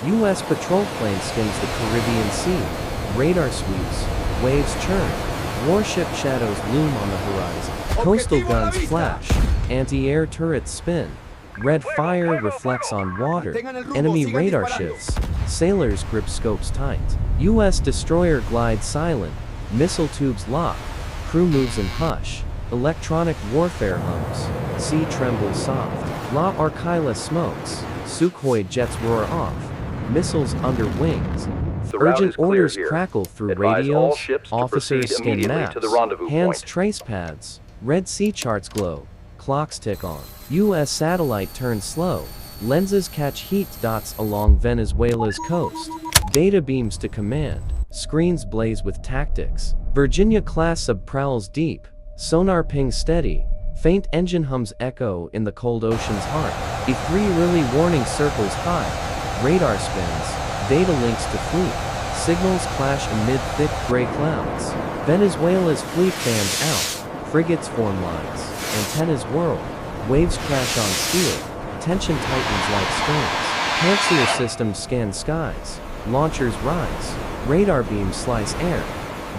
U.S. patrol plane skims the Caribbean Sea. Radar sweeps. Waves churn. Warship shadows loom on the horizon. Coastal guns flash. Anti-air turrets spin. Red fire reflects on water. Enemy radar shifts. Sailors grip scopes tight. U.S. destroyer glides silent. Missile tubes lock. Crew moves in hush. Electronic warfare hums. Sea trembles soft. La Arquila smokes. Sukhoi jets roar off. Missiles under wings. Urgent orders crackle through radios. Officers scan maps. Hands trace pads. Red Sea charts glow. Clocks tick on. U.S. satellite turns slow. Lenses catch heat dots along Venezuela's coast. Data beams to command. Screens blaze with tactics. Virginia-class sub prowls deep. Sonar pings steady. Faint engine hums echo in the cold ocean's heart. E3 early warning circles high. Radar spins. Data links to fleet. Signals clash amid thick gray clouds. Venezuela's fleet fans out. Frigates form lines. Antennas whirl. Waves crash on steel. Tension tightens like strings. Pantsir systems scan skies. Launchers rise. Radar beams slice air.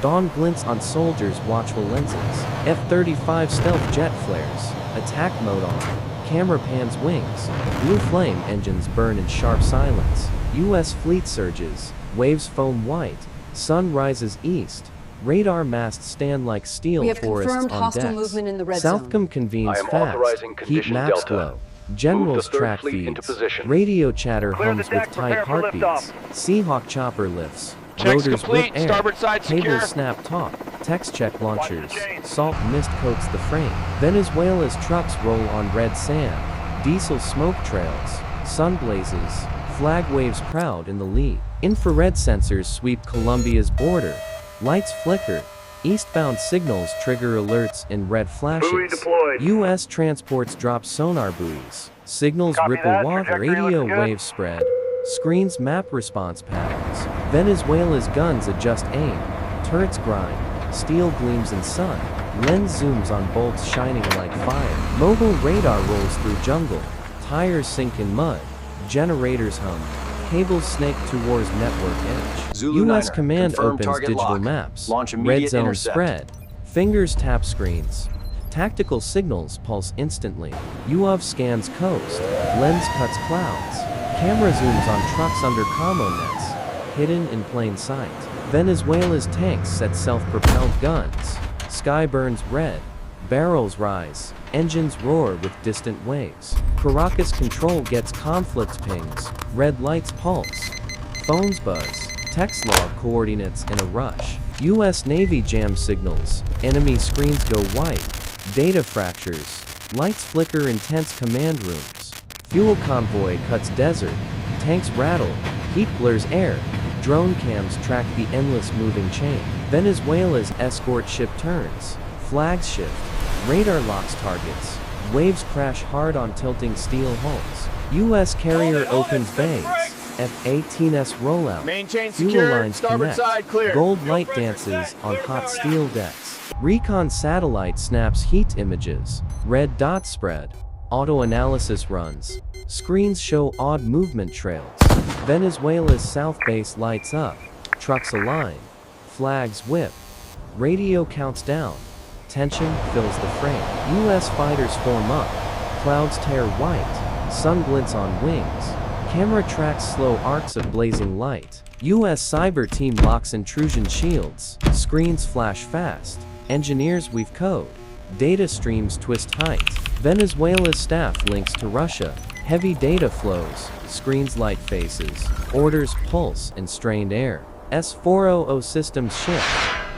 Dawn glints on soldiers' watchful lenses. F-35 stealth jet flares. Attack mode on. Camera pans wings. Blue flame engines burn in sharp silence. U.S. fleet surges. Waves foam white. Sun rises east. Radar masts stand like steel forests on decks. Southcom convenes fast. Heat maps glow. Generals track feeds. Radio chatter hums with tight heartbeats. Seahawk chopper lifts. Rotors whip air. Cables snap taut. Text check launchers. Salt mist coats the frame. Venezuela's trucks roll on red sand. Diesel smoke trails. Sun blazes. Flag waves proud in the lead. Infrared sensors sweep Colombia's border. Lights flicker. Eastbound signals trigger alerts in red flashes. U.S. transports drop sonar buoys. Signals ripple water. Radio waves spread. Screens map response patterns. Venezuela's guns adjust aim. Turrets grind. Steel gleams in sun. Lens zooms on bolts shining like fire. Mobile radar rolls through jungle. Tires sink in mud. Generators hum. Cables snake towards network edge. U.S. command opens digital maps. Red zone spread. Fingers tap screens. Tactical signals pulse instantly. UAV scans coast. Lens cuts clouds. Camera zooms on trucks under commo nets. Hidden in plain sight. Venezuela's tanks set self-propelled guns. Sky burns red. Barrels rise. Engines roar with distant waves. Caracas control gets conflict pings. Red lights pulse. Phones buzz. Text log coordinates in a rush. U.S. Navy jam signals. Enemy screens go white. Data fractures. Lights flicker in tense command rooms. Fuel convoy cuts desert. Tanks rattle. Heat blurs air. Drone cams track the endless moving chain. Venezuela's escort ship turns. Flags shift. Radar locks targets. Waves crash hard on tilting steel hulls. U.S. carrier opens bays. F-18s rollout. Fuel lines connect. Gold light dances on hot steel decks. Recon satellite snaps heat images. Red dots spread. Auto analysis runs. Screens show odd movement trails. Venezuela's south base lights up. Trucks align. Flags whip. Radio counts down. Tension fills the frame. U.S. fighters form up. Clouds tear white. Sun glints on wings. Camera tracks slow arcs of blazing light. U.S. cyber team locks intrusion shields. Screens flash fast. Engineers weave code. Data streams twist tight. Venezuela's staff links to Russia. Heavy data flows. Screens light faces. Orders pulse in strained air. S-400 systems shift.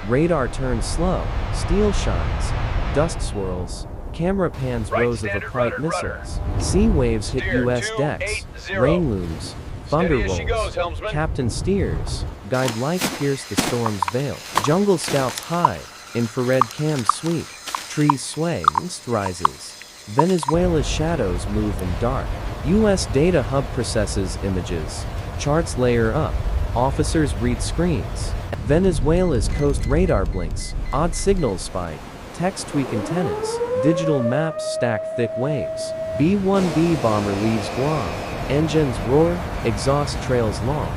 Radar turns slow. Steel shines. Dust swirls. Camera pans rows of upright missiles. Sea waves hit U.S. decks. Rain looms. Thunder rolls. Captain steers. Guide lights pierce the storm's veil. Jungle scouts hide. Infrared cams sweep. Trees sway. Mist rises. Venezuela's shadows move in dark. U.S. data hub processes images. Charts layer up. Officers read screens. Venezuela's coast radar blinks. Odd signals spike. Text tweak antennas. Digital maps stack thick waves. B-1B bomber leaves Guam. Engines roar, exhaust trails long.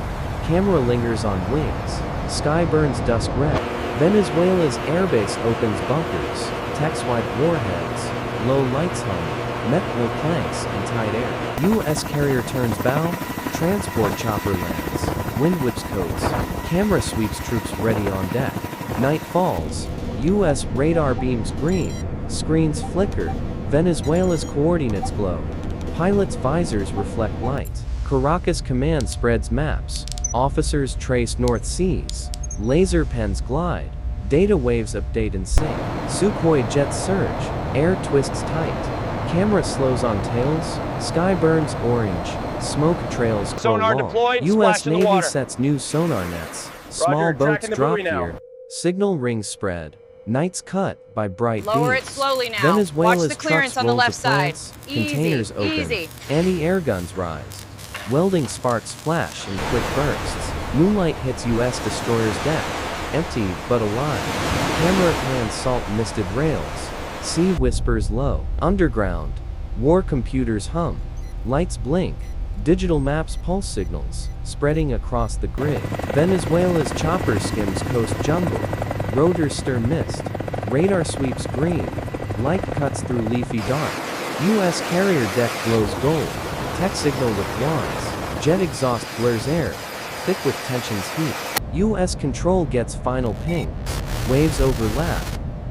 Camera lingers on wings. Sky burns dusk red. Venezuela's airbase opens bunkers. Techs wipe warheads. Low lights hum. Metal planks in tight air. U.S. carrier turns bow. Transport chopper lands. Wind whips coats. Camera sweeps troops ready on deck. Night falls. U.S. radar beams green. Screens flicker. Venezuela's coordinates glow. Pilots' visors reflect light. Caracas command spreads maps. Officers trace North Seas. Laser pens glide. Data waves update and sync. Sukhoi jets surge. Air twists tight. Camera slows on tails. Sky burns orange. Smoke trails glow Sonar long. deployed. U.S. Splash in the Navy water. sets new sonar nets. Small Roger, boats tracking the drop buoy now. gear. Signal rings spread. Nights cut by bright Lower beams. it slowly now. Venezuela's Watch the clearance trucks on the roll left to side. plants, Easy, containers open, easy. anti-air guns rise. Welding sparks flash in quick bursts. Moonlight hits U.S. destroyer's deck, empty but alive. Camera pans salt-misted rails. Sea whispers low. Underground. War computers hum. Lights blink. Digital maps pulse signals, spreading across the grid. Venezuela's chopper skims coast jungle. Rotors stir mist. Radar sweeps green. Light cuts through leafy dark. U.S. carrier deck glows gold. Tech signal with wands. Jet exhaust blurs air, thick with tension's heat. U.S. control gets final ping. Waves overlap.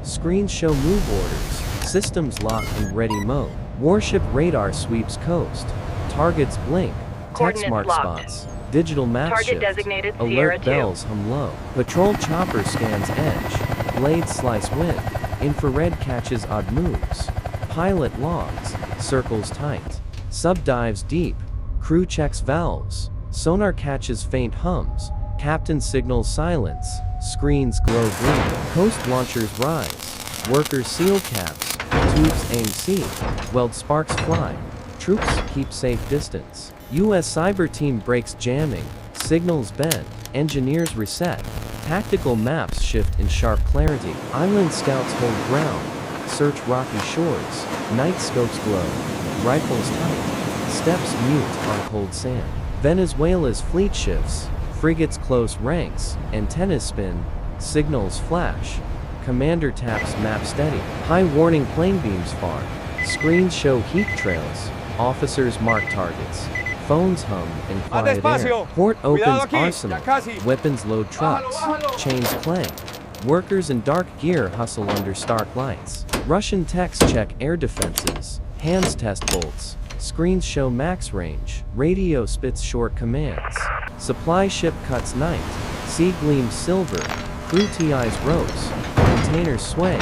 Screens show move orders. Systems lock in ready mode. Warship radar sweeps coast. Targets blink. Text Coordinates mark locked. spots. Digital map Target shift. designated Sierra Alert 2. bells hum low. Patrol chopper scans edge. Blades slice wind. Infrared catches odd moves. Pilot logs. Circles tight. Sub dives deep. Crew checks valves. Sonar catches faint hums. Captain signals silence. Screens glow green. Coast launchers rise. Workers seal caps. Tubes aim sea. Weld sparks fly. Troops keep safe distance. U.S. cyber team breaks jamming. Signals bend. Engineers reset. Tactical maps shift in sharp clarity. Island scouts hold ground. Search rocky shores. Night scopes glow. Rifles tight. Steps mute on cold sand. Venezuela's fleet shifts. Frigates close ranks. Antennas spin. Signals flash. Commander taps map steady. High warning plane beams far. Screens show heat trails. Officers mark targets. Phones hum in quiet air. Port opens arsenal. Weapons load trucks. Chains clang. Workers in dark gear hustle under stark lights. Russian techs check air defenses. Hands test bolts. Screens show max range. Radio spits short commands. Supply ship cuts night. Sea gleams silver. Crew TIs rose. Containers sway.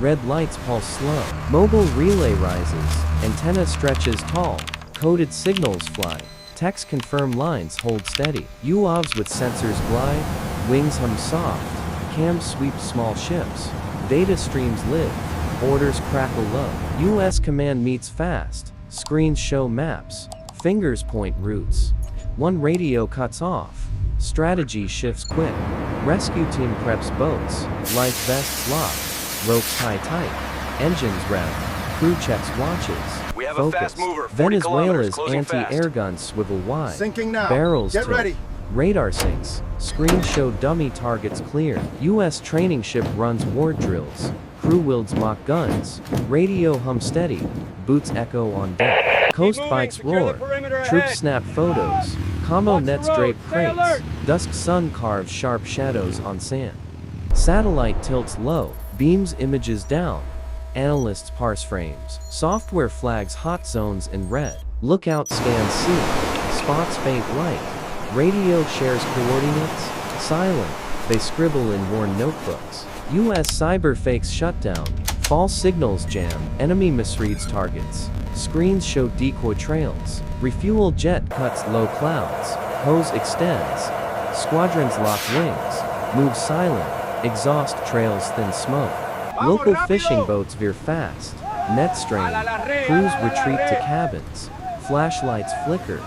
Red lights pulse slow. Mobile relay rises. Antenna stretches tall. Coded signals fly. Techs confirm lines hold steady. UAVs with sensors glide. Wings hum soft. Cams sweep small ships. Data streams live. Orders crackle low. U.S. command meets fast. Screens show maps. Fingers point routes. One radio cuts off. Strategy shifts quick. Rescue team preps boats. Life vests locked. Ropes tie tight. Engines rev. Crew checks watches. We have Focus. a fast mover, 40 Venezuela's kilometers, closing fast. anti-air guns swivel wide. Sinking now. Barrels Get tilt. ready. Radar sinks. Screens show dummy targets clear. U.S. training ship runs war drills. Crew wields mock guns. Radio hums steady. Boots echo on deck. Coast moving. bikes Secure roar. the perimeter Troops ahead. snap photos. Commo Watch the nets road. drape Stay crates. alert. Dusk sun carves sharp shadows on sand. Satellite tilts low. Beams images down. Analysts parse frames. Software flags hot zones in red. Lookout scans sea. Spots faint light. Radio shares coordinates. Silent. They scribble in worn notebooks. U.S. cyber fakes shutdown. False signals jam. Enemy misreads targets. Screens show decoy trails. Refuel jet cuts low clouds. Hose extends. Squadrons lock wings. Move silent. Exhaust trails thin smoke. Local fishing boats veer fast. Net strain. Crews retreat to cabins. Flashlights flicker.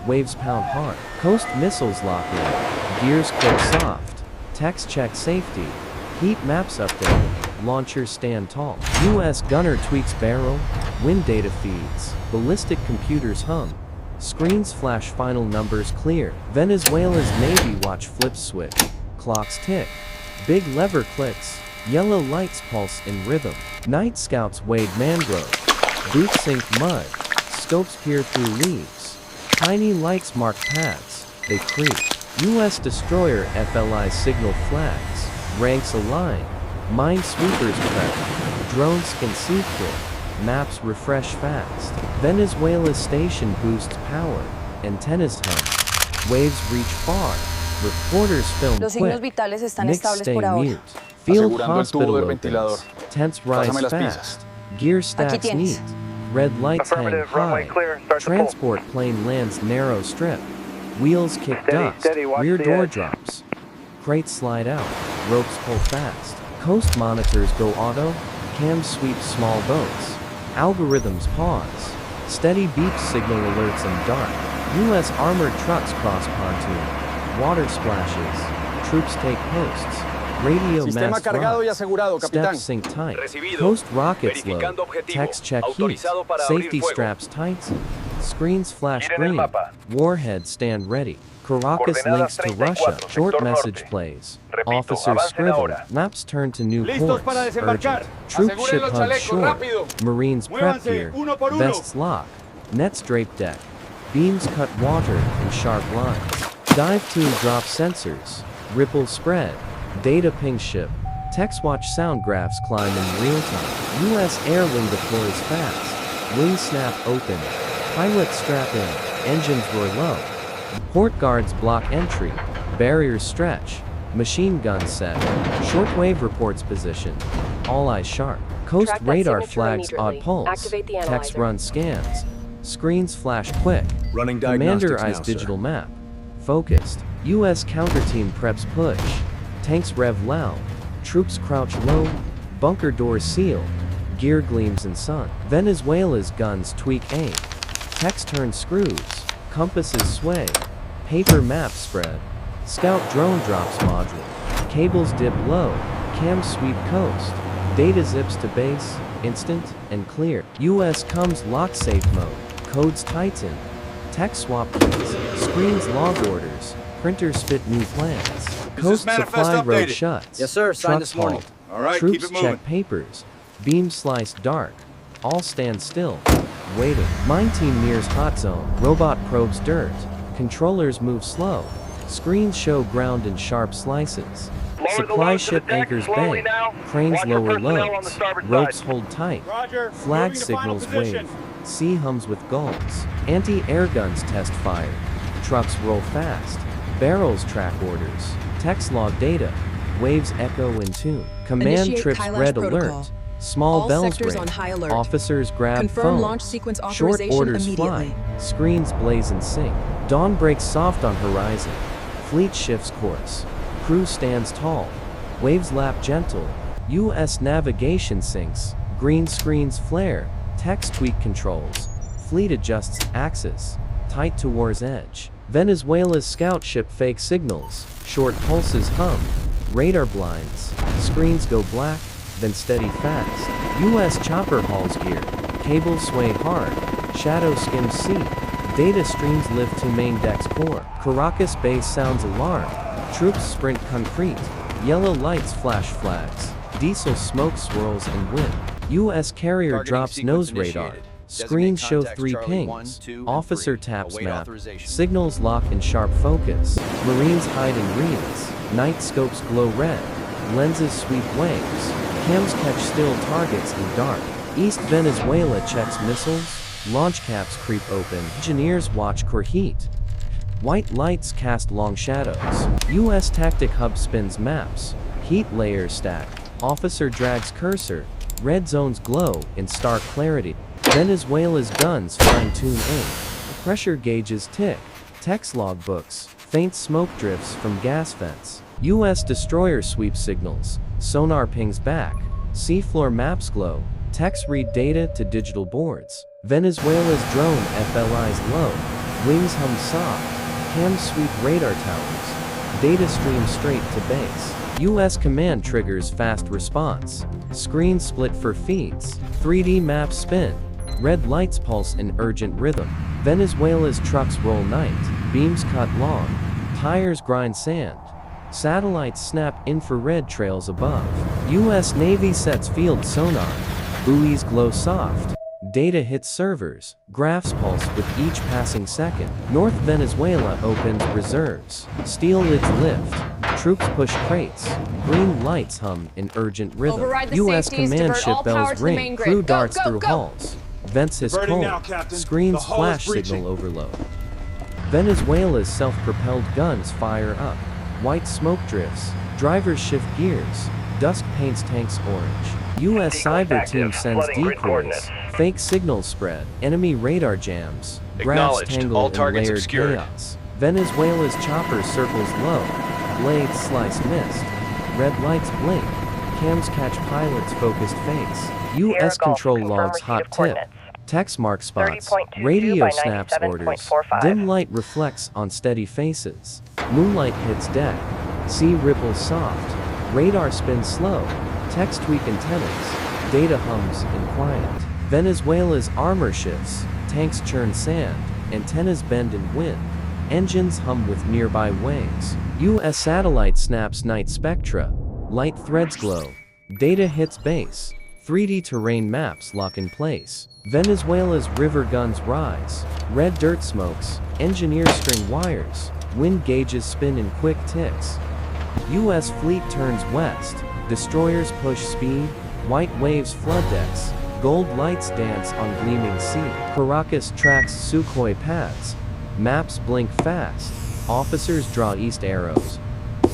Waves pound hard. Coast missiles lock in. Gears click soft. Techs check safety. Heat maps update. Launchers stand tall. U.S. gunner tweaks barrel. Wind data feeds. Ballistic computers hum. Screens flash final numbers clear. Venezuela's Navy watch flips switch. Clocks tick. Big lever clicks. Yellow lights pulse in rhythm. Night scouts wade mangrove. Boots sink mud. Scopes peer through leaves. Tiny lights mark paths. They creep. U.S. destroyer FLI signal flags. Ranks align. Minesweepers prep. Drones scan secret. Maps refresh fast. Venezuela's station boosts power. Antennas hum. Waves reach far. Reporters film Los quick. signos vitales están Mix estables stay por ahora. mute. Field Asegurando el tubo hospital del opens. ventilador. Tents rise Pásame las fast. pizzas. Gear stacks tienes. neat. Red lights hang Affirmative, runway high. clear, start to pull. Transport plane lands narrow strip. Wheels kick dust. steady, watch Rear the door edge. drops. Crates slide out. Ropes pull fast. Coast monitors go auto. Cams sweep small boats. Algorithms pause. Steady beep signal alerts in dark. U.S. armored trucks cross pontoon. Water splashes. Troops take posts. Radio Sistema mast cargado y rocks. asegurado, capitán. Steps sink tight. Recibido. Coast rockets load. Verificando objetivo. Text check heat. Autorizado para abrir Safety fuego. straps tighten. Screens flash Miren el green. mapa. Warheads stand ready. Caracas Coordenadas links to 34, Russia. Short sector message norte. plays. Repito, Officers avancen scribble. ahora. Maps turn to new Listos ports. para desembarcar. Urgent. Troop Aseguren ship los hugs chalecos, short. rápido. Marines prep Muévanse, gear. uno por uno. Vests lock. Nets drape deck. Beams cut water in sharp lines. Dive team drop sensors. Ripple spread. Data ping ship. Text watch sound graphs climb in real time. U.S. air wing deploys fast. Wing snap open. Pilot strap in. Engines roar low. Port guards block entry. Barriers stretch. Machine gun set. Shortwave reports position. All eyes sharp. Coast Track that radar signature flags odd immediately. pulse. Activate the Text analyzer. run scans. Screens flash quick. Running Commander diagnostics eyes now, sir. digital map. Focused. U.S. counter team preps push. Tanks rev loud. Troops crouch low. Bunker doors seal. Gear gleams in sun. Venezuela's guns tweak aim. Text turns screws. Compasses sway. Paper maps spread. Scout drone drops module. Cables dip low. Cams sweep coast. Data zips to base. Instant and clear. U.S. comes lock safe mode. Codes tighten. Text swap keys. Screens log orders. Printers spit new plans. Coast manifest supply road updated? shuts. Yes, sir. Signed Trucks this morning. halt. All right, Troops keep it moving. check papers. Beams slice dark. All stand still. Waiting. Mine team nears hot zone. Robot probes dirt. Controllers move slow. Screens show ground in sharp slices. Lower the Supply loads to the ship deck anchors slowly bang. now. Cranes Watch your lower personnel on the loads. starboard Ropes side. hold tight. Roger. Flag Moving to final signals position. wave. Sea hums with gulls. Anti-air guns test fire. Trucks roll fast. Barrels track orders. Text log data. Waves echo in tune. Command Initiate trips Kailash red protocol. alert. Small All bells sectors ring. on high alert. Officers grab Confirm phones. launch sequence Short authorization orders immediately. fly. Screens blaze in sync. Dawn breaks soft on horizon. Fleet shifts course. Crew stands tall. Waves lap gentle. U.S. navigation syncs. Green screens flare. Text tweak controls. Fleet adjusts axis. Tight to war's edge. Venezuela's scout ship fake signals. Short pulses hum. Radar blinds. Screens go black, then steady fast. U.S. chopper hauls gear. Cables sway hard. Shadow skims sea. Data streams lift to main deck's core. Caracas base sounds alarm. Troops sprint concrete. Yellow lights flash flags. Diesel smoke swirls in wind. U.S. carrier Targeting drops sequence nose radar. initiated. Screens show Designate 3 contacts Charlie 1, pings. 2, and Officer 3. taps Await map. authorization. Signals lock in sharp focus. Marines hide in reeds. Night scopes glow red. Lenses sweep waves. Cams catch still targets in dark. East Venezuela checks missiles. Launch caps creep open. Engineers watch core heat. White lights cast long shadows. U.S. tactic hub spins maps. Heat layers stack. Officer drags cursor. Red zones glow in stark clarity. Venezuela's guns fine-tune aim. Pressure gauges tick. Text log books. Faint smoke drifts from gas vents. U.S. destroyer sweep signals. Sonar pings back. Seafloor maps glow. Text read data to digital boards. Venezuela's drone FLI's low. Wings hum soft. Cams sweep radar towers. Data streams straight to base. U.S. command triggers fast response. Screens split for feeds. 3D maps spin. Red lights pulse in urgent rhythm. Venezuela's trucks roll night. Beams cut long. Tires grind sand. Satellites snap infrared trails above. U.S. Navy sets field sonar. Buoys glow soft. Data hits servers. Graphs pulse with each passing second. North Venezuela opens reserves. Steel lids lift. Troops push crates. Green lights hum in urgent rhythm. U.S. command ship bells ring. Crew darts through halls. Vents his cold. Screens flash signal overload. Venezuela's self-propelled guns fire up. White smoke drifts. Drivers shift gears. Dusk paints tanks orange. U.S. cyber team sends decoys. Fake signals spread. Enemy radar jams. Graphs tangle in layered chaos. Venezuela's chopper circles low. Blades slice mist. Red lights blink. Cams catch pilots' focused face. U.S. control logs hot tip. Text mark spots. Radio snaps orders. Dim light reflects on steady faces. Moonlight hits deck. Sea ripples soft. Radar spins slow. Text tweak antennas. Data hums in quiet. Venezuela's armor shifts. Tanks churn sand. Antennas bend in wind. Engines hum with nearby waves. U.S. satellite snaps night spectra. Light threads glow. Data hits base. 3D terrain maps lock in place. Venezuela's river guns rise. Red dirt smokes. Engineers string wires. Wind gauges spin in quick ticks. U.S. fleet turns west. Destroyers push speed. White waves flood decks. Gold lights dance on gleaming sea. Caracas tracks Sukhoi paths. Maps blink fast. Officers draw east arrows.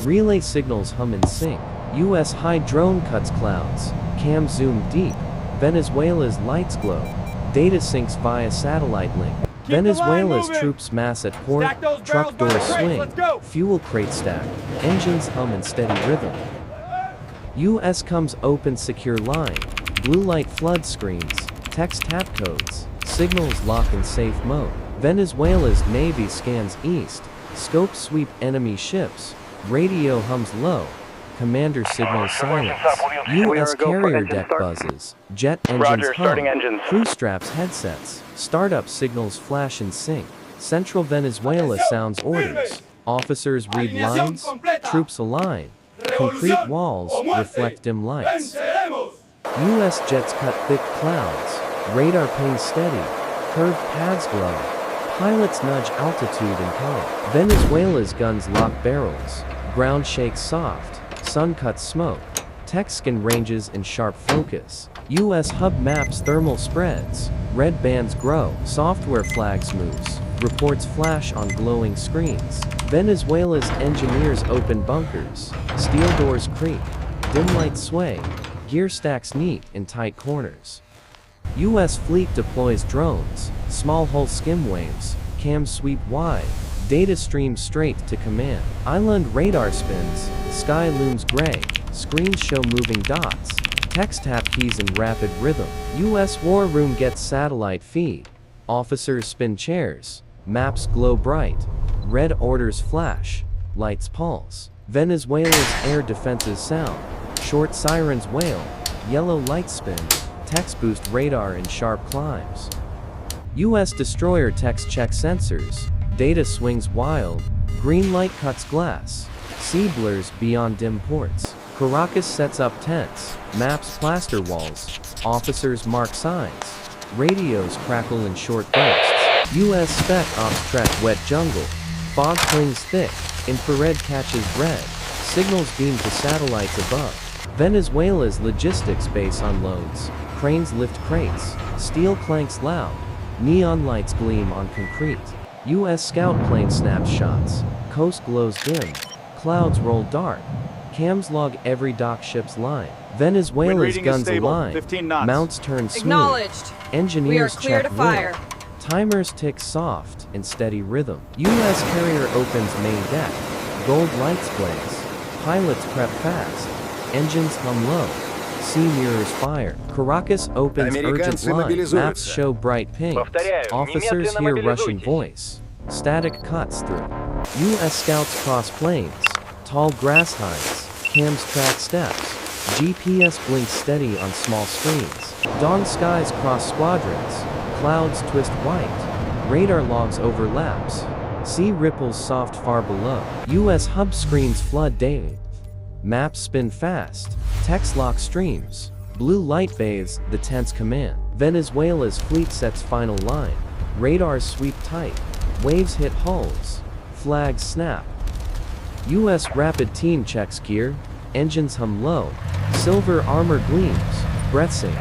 Relay signals hum in sync. U.S. high drone cuts clouds. Cams zoom deep. Venezuela's lights glow. Data syncs via satellite link. Venezuela's troops mass at port. Truck doors swing. Fuel crate stack. Engines hum in steady rhythm. U.S. comes open secure line. Blue light flood screens. Text tap codes. Signals lock in safe mode. Venezuela's Navy scans east. Scopes sweep enemy ships. Radio hums low. Commander signals silence. U.S. carrier deck buzzes. Jet engines hum. Crew straps headsets. Startup signals flash in sync. Central Venezuela sounds orders. Officers read lines. Troops align. Concrete walls reflect dim lights. U.S. jets cut thick clouds. Radar pings steady. Curved paths glow. Pilots nudge altitude and color. Venezuela's guns lock barrels. Ground shakes soft. Sun cuts smoke. Tech skin ranges in sharp focus. U.S. hub maps thermal spreads. Red bands grow. Software flags moves. Reports flash on glowing screens. Venezuela's engineers open bunkers. Steel doors creak. Dim lights sway. Gear stacks neat in tight corners. U.S. fleet deploys drones. Small hull skim waves. Cams sweep wide. Data streams straight to command. Island radar spins. Sky looms gray. Screens show moving dots. Text tap keys in rapid rhythm. U.S. war room gets satellite feed. Officers spin chairs. Maps glow bright. Red orders flash. Lights pulse. Venezuela's air defenses sound. Short sirens wail. Yellow lights spin. Text boost radar in sharp climbs. U.S. destroyer text check sensors. Data swings wild. Green light cuts glass. Sea blurs beyond dim ports. Caracas sets up tents. Maps plaster walls. Officers mark signs. Radios crackle in short bursts. U.S. spec ops track wet jungle. Fog clings thick. Infrared catches red. Signals beam to satellites above. Venezuela's logistics base unloads. Cranes lift crates. Steel clanks loud. Neon lights gleam on concrete. U.S. scout plane snaps shots. Coast glows dim. Clouds roll dark. Cams log every dock ship's line. Venezuela's guns align. Mounts turn smooth. Acknowledged. Engineers We are clear check to fire. will. Timers tick soft in steady rhythm. U.S. carrier opens main deck. Gold lights blaze. Pilots prep fast. Engines hum low. Sea mirrors fire. Caracas opens urgent line. Maps show bright pings. Officers hear Russian voice. Static cuts through. U.S. scouts cross plains. Tall grass hides. Cams track steps. GPS blinks steady on small screens. Dawn skies cross squadrons. Clouds twist white. Radar logs overlaps. Sea ripples soft far below. US hub screens flood day. Maps spin fast. Text lock streams. Blue light bathes the tense command. Venezuela's fleet sets final line. Radars sweep tight. Waves hit hulls. Flags snap. US rapid team checks gear. Engines hum low. Silver armor gleams. Breath sync.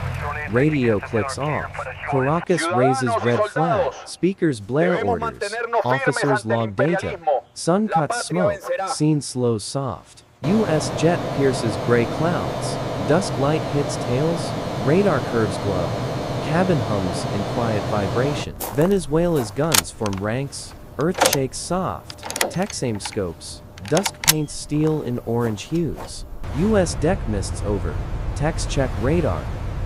Radio clicks off. Caracas raises red flag. Speakers blare orders. Officers log data. Sun cuts smoke. Scene slows soft. US jet pierces gray clouds. Dusk light hits tails. Radar curves glow. Cabin hums in quiet vibration. Venezuela's guns form ranks. Earth shakes soft. Texaim scopes. Dusk paints steel in orange hues. US deck mists over. Text check radar.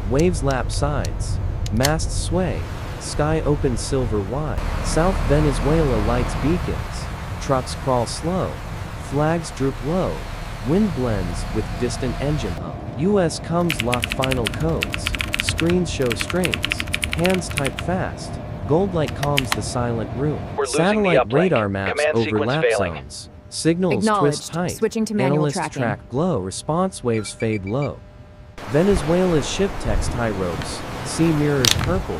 Waves lap sides. Masts sway. Sky opens silver wide. South Venezuela lights beacons. Trucks crawl slow. Flags droop low. Wind blends with distant engine hum. US comes lock final codes. Screens show strings. Hands type fast. Gold light calms the silent room. Satellite radar maps overlap zones. Signals twist tight. Switching to manual Analysts tracking. track glow. Response waves fade low. Venezuela's ship text tie ropes. Sea mirrors purple.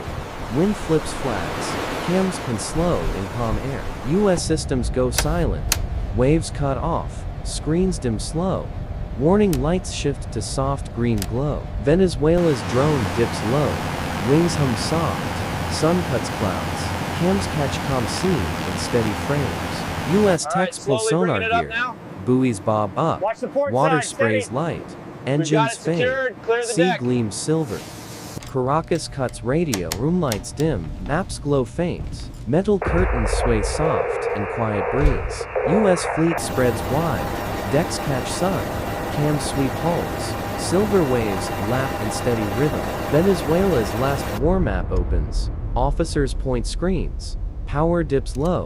Wind flips flags. Cams can slow in calm air. US systems go silent. Waves cut off. Screens dim slow. Warning lights shift to soft green glow. Venezuela's drone dips low. Wings hum soft. Sun cuts clouds. Cams catch calm scene in steady frames. US techs pull sonar gear. Buoys bob up. Water sprays light. Engines fade. Sea gleams silver. Caracas cuts radio. Room lights dim. Maps glow faint. Metal curtains sway soft in quiet breeze. US fleet spreads wide. Decks catch sun. Cams sweep hulls. Silver waves lap in steady rhythm. Venezuela's last war map opens. Officers point screens. Power dips low.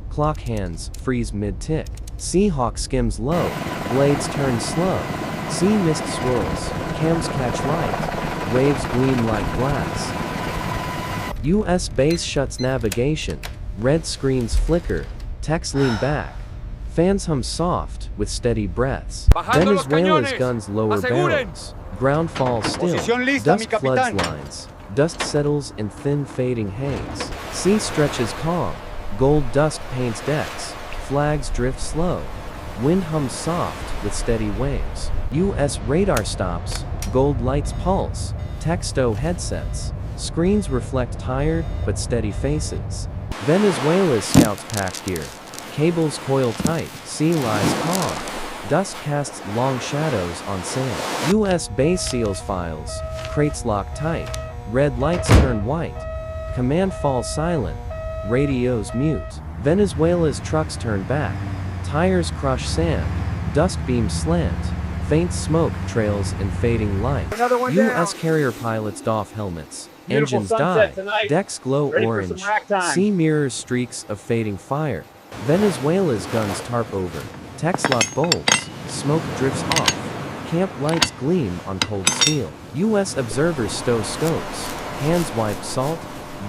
Clock hands freeze mid-tick. Seahawk skims low. Blades turn slow. Sea mist swirls. Cams catch light. Waves gleam like glass. US base shuts navigation. Red screens flicker. Techs lean back. Fans hum soft with steady breaths. Venezuela's guns lower barrels. Ground falls still. Dusk floods lines. Dust settles in thin fading haze. Sea stretches calm. Gold dust paints decks. Flags drift slow. Wind hums soft with steady waves. US radar stops. Gold lights pulse. Texto headsets. Screens reflect tired but steady faces. Venezuela's scouts pack gear. Cables coil tight. Sea lies calm. Dust casts long shadows on sand. US base seals files. Crates lock tight. Red lights turn white. Command falls silent. Radios mute. Venezuela's trucks turn back. Tires crush sand. Dust beams slant. Faint smoke trails in fading light. US carrier pilots doff helmets. Engines die. Decks glow orange. Sea mirrors streaks of fading fire. Venezuela's guns tarp over. Techs lock bolts. Smoke drifts off. Camp lights gleam on cold steel. US observers stow scopes. Hands wipe salt.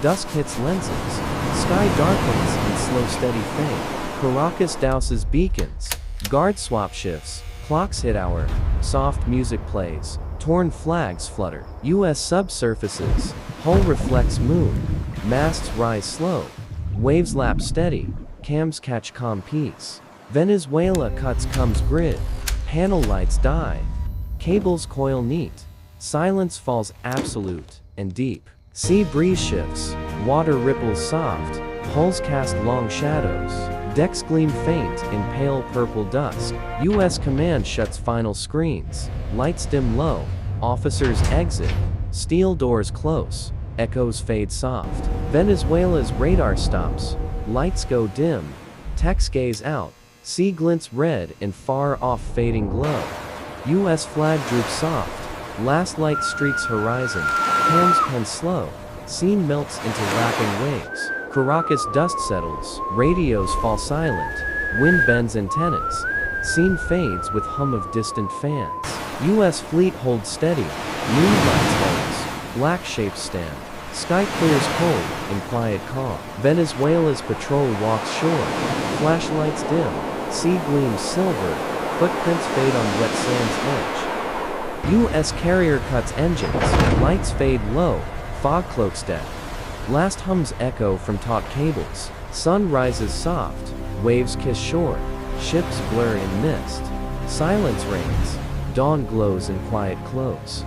Dusk hits lenses. Sky darkens in slow steady fade. Caracas douses beacons. Guard swap shifts. Clocks hit hour. Soft music plays. Torn flags flutter. US subsurfaces. Hull reflects moon. Masts rise slow. Waves lap steady. Cams catch calm peace. Venezuela cuts comes grid. Panel lights die. Cables coil neat. Silence falls absolute and deep. Sea breeze shifts. Water ripples soft. Hulls cast long shadows. Decks gleam faint in pale purple dusk. US command shuts final screens. Lights dim low. Officers exit. Steel doors close. Echoes fade soft. Venezuela's radar stops. Lights go dim. Techs gaze out. Sea glints red in far-off fading glow. US flag droops soft. Last light streaks horizon. Cams pen slow. Scene melts into lapping waves. Caracas dust settles. Radios fall silent. Wind bends antennas. Scene fades with hum of distant fans. US fleet holds steady. Moonlight holds. Black shapes stand. Sky clears cold, in quiet calm. Venezuela's patrol walks shore. Flashlights dim. Sea gleams silver. Footprints fade on wet sand's edge. U.S. carrier cuts engines. Lights fade low. Fog cloaks deck. Last hums echo from taut cables. Sun rises soft. Waves kiss shore. Ships blur in mist. Silence reigns. Dawn glows in quiet close.